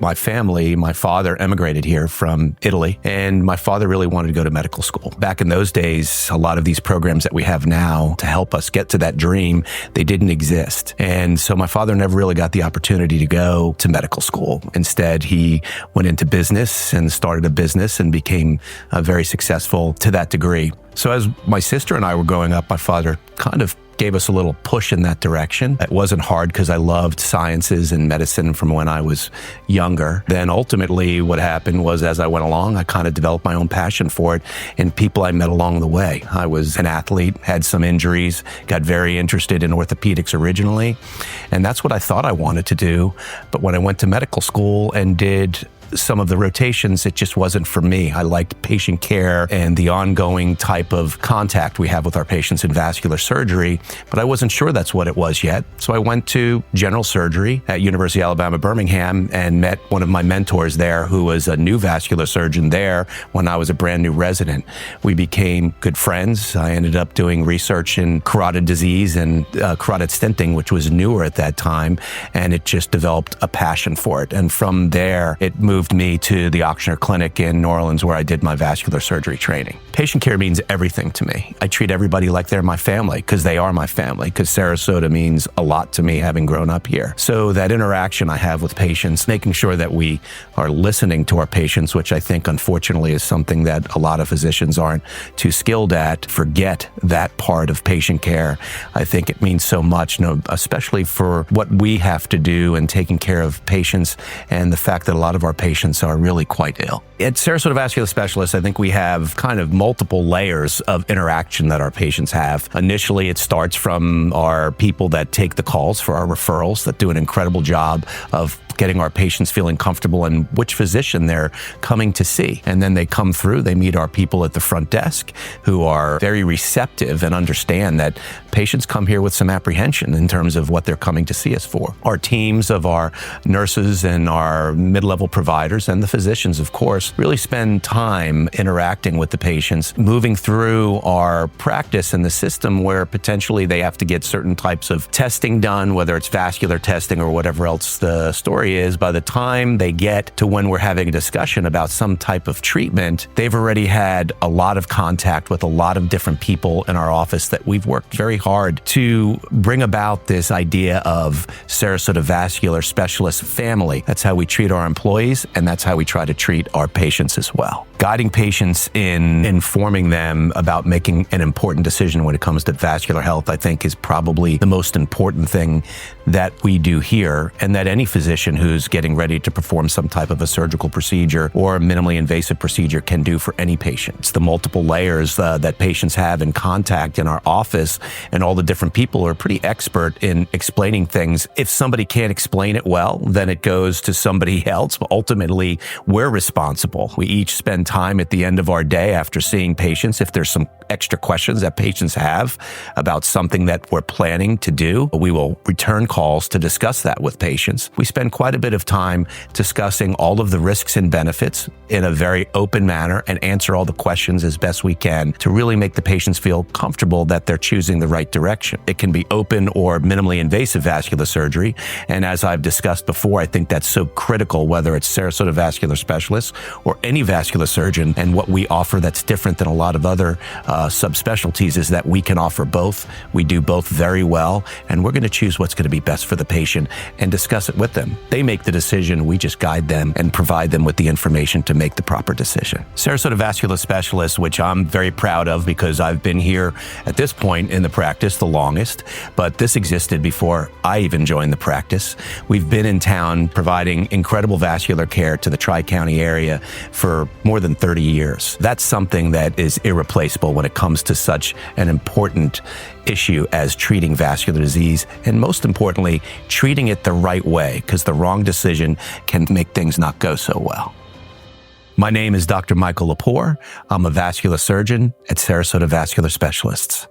my family, my father emigrated here from Italy, and my father really wanted to go to medical school. Back in those days, a lot of these programs that we have now to help us get to that dream, they didn't exist. And so my father never really got the opportunity to go to medical school. Instead, he went into business and started a business and became very successful to that degree. So as my sister and I were growing up, my father kind of gave us a little push in that direction. It wasn't hard because I loved sciences and medicine from when I was younger. Then ultimately what happened was, as I went along, I kind of developed my own passion for it and people I met along the way. I was an athlete, had some injuries, got very interested in orthopedics originally, and that's what I thought I wanted to do. But when I went to medical school and did some of the rotations, it just wasn't for me. I liked patient care and the ongoing type of contact we have with our patients in vascular surgery, but I wasn't sure that's what it was yet. So I went to general surgery at University of Alabama, Birmingham, and met one of my mentors there who was a new vascular surgeon there when I was a brand new resident. We became good friends. I ended up doing research in carotid disease and carotid stenting, which was newer at that time, and it just developed a passion for it. And from there, it moved me to the Ochsner Clinic in New Orleans, where I did my vascular surgery training. Patient care means everything to me. I treat everybody like they're my family because they are my family, because Sarasota means a lot to me having grown up here. So that interaction I have with patients, making sure that we are listening to our patients, which I think unfortunately is something that a lot of physicians aren't too skilled at, forget that part of patient care. I think it means so much, especially for what we have to do in taking care of patients and the fact that a lot of our patients are really quite ill. At Sarasota Vascular Specialists, I think we have kind of multiple layers of interaction that our patients have. Initially, it starts from our people that take the calls for our referrals that do an incredible job of getting our patients feeling comfortable in which physician they're coming to see. And then they come through, they meet our people at the front desk who are very receptive and understand that patients come here with some apprehension in terms of what they're coming to see us for. Our teams of our nurses and our mid-level providers and the physicians, of course, really spend time interacting with the patients, moving through our practice and the system where potentially they have to get certain types of testing done, whether it's vascular testing or whatever else the story is. By the time they get to when we're having a discussion about some type of treatment, they've already had a lot of contact with a lot of different people in our office that we've worked very hard to bring about this idea of Sarasota Vascular Specialists family. That's how we treat our employees, and that's how we try to treat our patients as well. Guiding patients in informing them about making an important decision when it comes to vascular health, I think, is probably the most important thing that we do here, and that any physician who's getting ready to perform some type of a surgical procedure or a minimally invasive procedure can do for any patient. It's the multiple layers that patients have in contact in our office, and all the different people are pretty expert in explaining things. If somebody can't explain it well, then it goes to somebody else. But ultimately, we're responsible. We each spend time at the end of our day after seeing patients. If there's some extra questions that patients have about something that we're planning to do, we will return calls to discuss that with patients. We spend quite a bit of time discussing all of the risks and benefits in a very open manner and answer all the questions as best we can to really make the patients feel comfortable that they're choosing the right direction. It can be open or minimally invasive vascular surgery. And as I've discussed before, I think that's so critical, whether it's Sarasota Vascular Specialists or any vascular surgeon. And what we offer that's different than a lot of other subspecialties is that we can offer both. We do both very well, and we're going to choose what's going to be best for the patient and discuss it with them. They make the decision. We just guide them and provide them with the information to make the proper decision. Sarasota Vascular Specialists, which I'm very proud of because I've been here at this point in the practice the longest, but this existed before I even joined the practice. We've been in town providing incredible vascular care to the Tri-County area for more than 30 years. That's something that is irreplaceable when it comes to such an important issue as treating vascular disease, and most importantly, treating it the right way, because the wrong decision can make things not go so well. My name is Dr. Michael Lepore. I'm a vascular surgeon at Sarasota Vascular Specialists.